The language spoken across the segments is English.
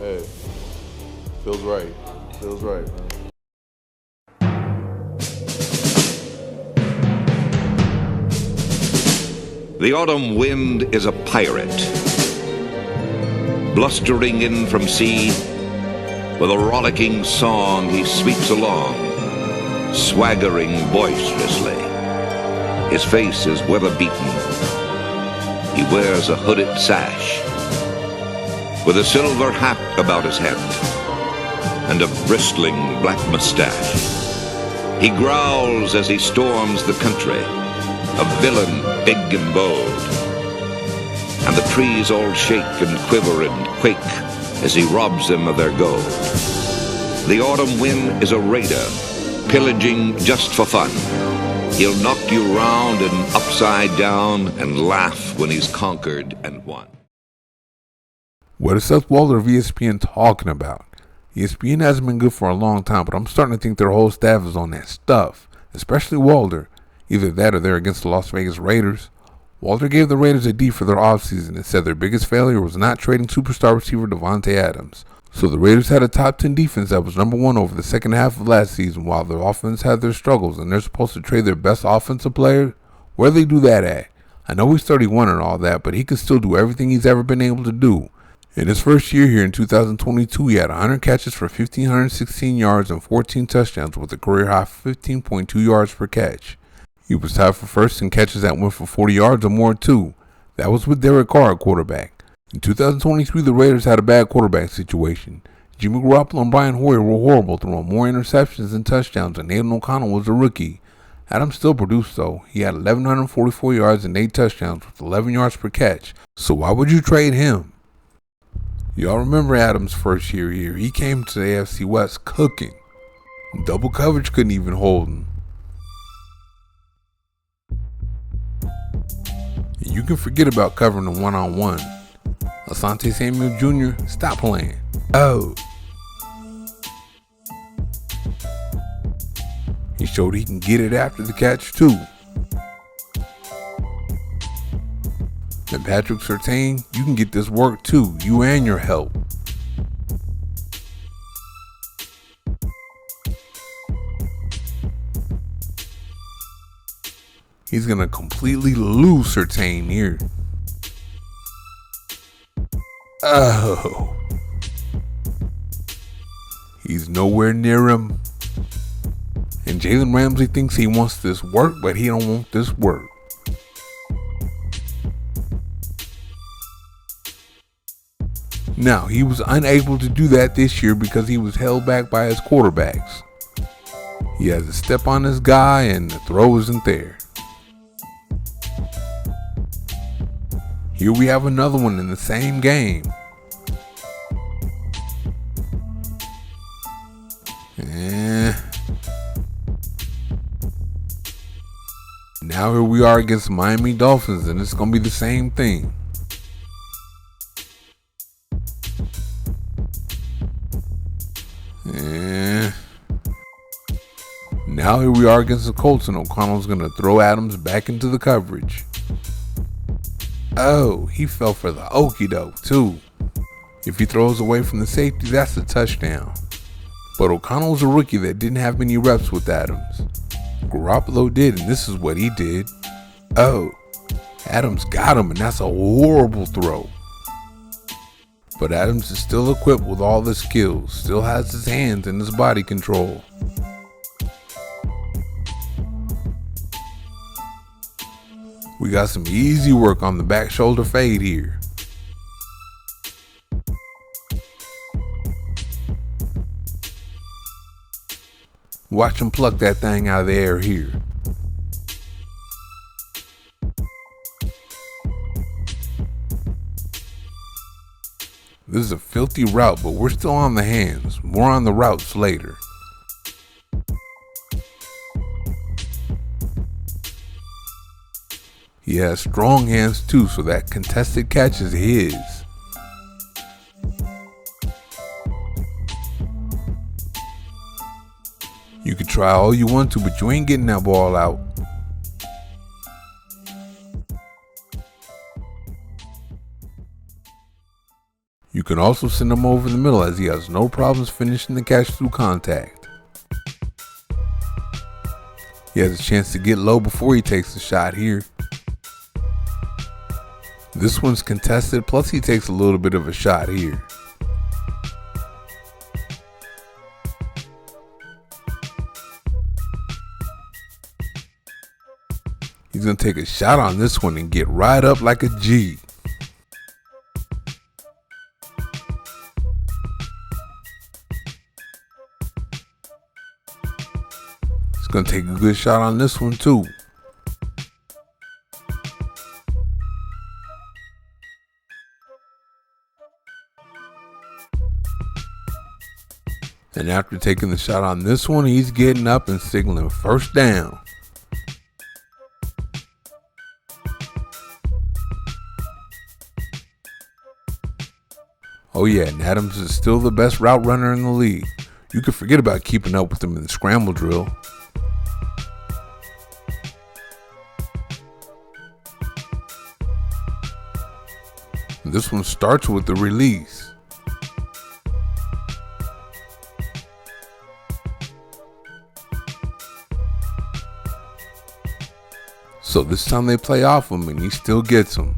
Hey, feels right. Feels right, man. The autumn wind is a pirate, blustering in from sea. With a rollicking song he sweeps along, swaggering boisterously. His face is weather-beaten. He wears a hooded sash, with a silver hat about his head, and a bristling black mustache. He growls as he storms the country, a villain big and bold. And the trees all shake and quiver and quake as he robs them of their gold. The autumn wind is a raider, pillaging just for fun. He'll knock you round and upside down and laugh when he's conquered and won. What is Seth Walder of ESPN talking about? ESPN hasn't been good for a long time, but I'm starting to think their whole staff is on that stuff, especially Walder. Either that or they're against the Las Vegas Raiders. Walter gave the Raiders a D for their offseason and said their biggest failure was not trading superstar receiver Davante Adams. So the Raiders had a top 10 defense that was number 1 over the second half of last season, while their offense had their struggles and they're supposed to trade their best offensive player. Where do they do that at? I know he's 31 and all that, but he can still do everything he's ever been able to do. In his first year here in 2022, he had 100 catches for 1,516 yards and 14 touchdowns with a career high 15.2 yards per catch. He was tied for first in catches that went for 40 yards or more too. That was with Derek Carr at quarterback. In 2023, the Raiders had a bad quarterback situation. Jimmy Garoppolo and Brian Hoyer were horrible, throwing more interceptions than touchdowns, and Aiden O'Connell was a rookie. Adams still produced though. He had 1,144 yards and 8 touchdowns with 11 yards per catch. So why would you trade him? Y'all remember Adams' first year here. He came to the AFC West cooking. Double coverage couldn't even hold him. You can forget about covering him one-on-one. Asante Samuel Jr., stop playing. Oh. He showed he can get it after the catch too. And Patrick Surtain, you can get this work too, you and your help. He's going to completely lose Surtain here. Oh. He's nowhere near him. And Jalen Ramsey thinks he wants this work, but he don't want this work. Now, he was unable to do that this year because he was held back by his quarterbacks. He has a step on this guy and the throw isn't there. Here we have another one in the same game. Now here we are against Miami Dolphins, and it's going to be the same thing. Now here we are against the Colts, and O'Connell's going to throw Adams back into the coverage. Oh, he fell for the okie doke too. If he throws away from the safety, that's a touchdown. But O'Connell's a rookie that didn't have many reps with Adams. Garoppolo did, and this is what he did. Oh, Adams got him, and that's a horrible throw. But Adams is still equipped with all the skills, still has his hands and his body control. We got some easy work on the back shoulder fade here. Watch him pluck that thing out of the air here. This is a filthy route, but we're still on the hands. More on the routes later. He has strong hands too, so that contested catch is his. You can try all you want to, but you ain't getting that ball out. You can also send him over the middle as he has no problems finishing the catch through contact. He has a chance to get low before he takes the shot here. This one's contested, plus he takes a little bit of a shot here. He's going to take a shot on this one and get right up like a G. He's going to take a good shot on this one too. And after taking the shot on this one, he's getting up and signaling first down. Oh yeah, and Adams is still the best route runner in the league. You could forget about keeping up with him in the scramble drill. And this one starts with the release. So this time they play off him and he still gets him.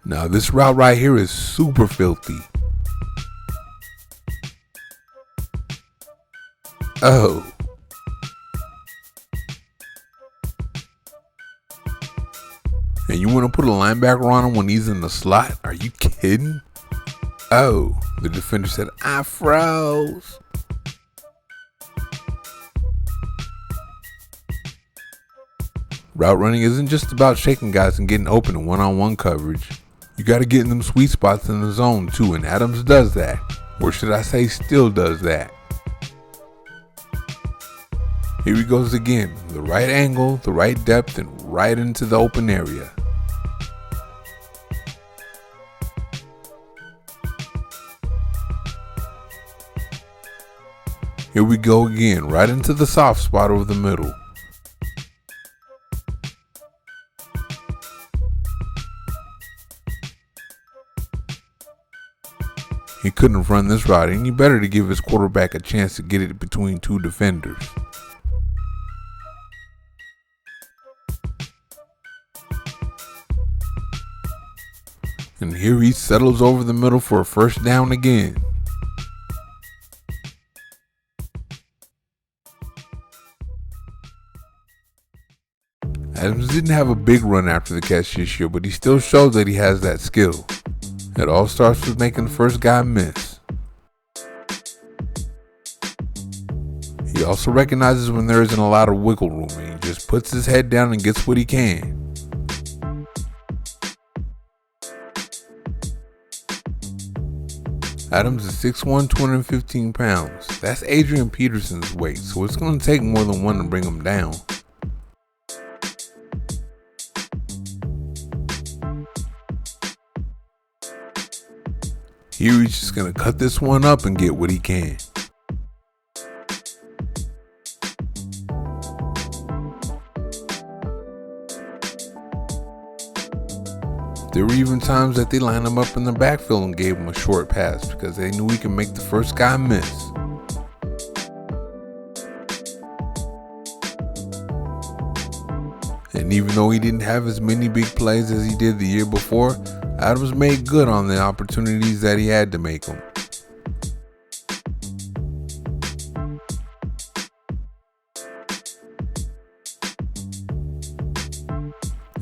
Now this route right here is super filthy. Oh. And you want to put a linebacker on him when he's in the slot? Are you kidding? Oh, the defender said, I froze. Route running isn't just about shaking guys and getting open in one-on-one coverage. You got to get in them sweet spots in the zone too, and Adams does that. Or should I say still does that. Here he goes again. The right angle, the right depth, and right into the open area. Here we go again, right into the soft spot over the middle. He couldn't have run this route any better to give his quarterback a chance to get it between two defenders. And here he settles over the middle for a first down again. Adams didn't have a big run after the catch this year, but he still shows that he has that skill. It all starts with making the first guy miss. He also recognizes when there isn't a lot of wiggle room and he just puts his head down and gets what he can. Adams is 6'1", 215 pounds. That's Adrian Peterson's weight, so it's going to take more than one to bring him down. Here he's just going to cut this one up and get what he can. There were even times that they lined him up in the backfield and gave him a short pass because they knew he could make the first guy miss. And even though he didn't have as many big plays as he did the year before, Adams made good on the opportunities that he had to make them.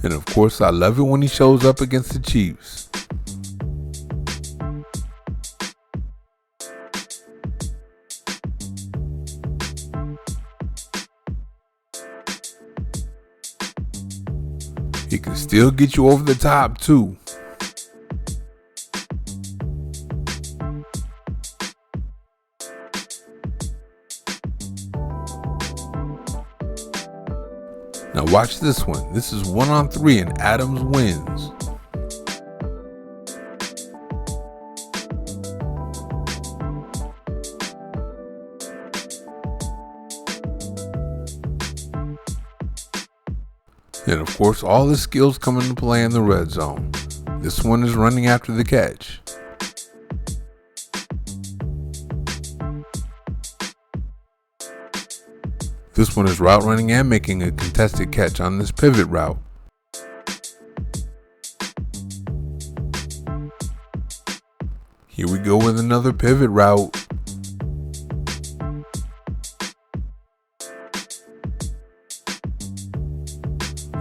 And of course, I love it when he shows up against the Chiefs. He can still get you over the top too. Now watch this one. This is 1-on-3 and Adams wins. And of course, all his skills come into play in the red zone. This one is running after the catch. This one is route running and making a contested catch on this pivot route. Here we go with another pivot route.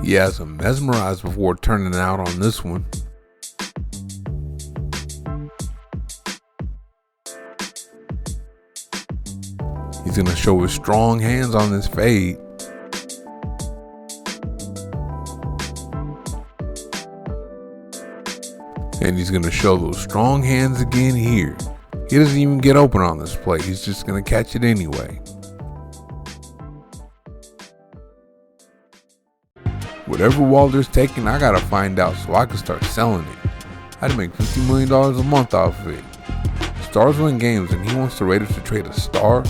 He has him mesmerized before turning out on this one. He's going to show his strong hands on this fade. And he's going to show those strong hands again here. He doesn't even get open on this play. He's just going to catch it anyway. Whatever Walder's taking, I gotta find out so I can start selling it. I'd make $50 million a month off of it. Stars win games, and he wants the Raiders to trade a star.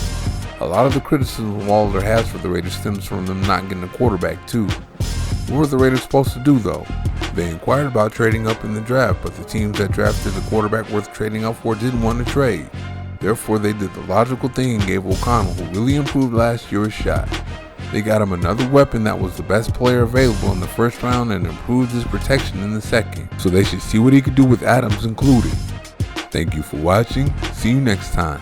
A lot of the criticism Walder has for the Raiders stems from them not getting a quarterback too. What were the Raiders supposed to do though? They inquired about trading up in the draft, but the teams that drafted a quarterback worth trading up for didn't want to trade. Therefore, they did the logical thing and gave O'Connell, who really improved last year, a shot. They got him another weapon that was the best player available in the first round and improved his protection in the second. So they should see what he could do with Adams included. Thank you for watching. See you next time.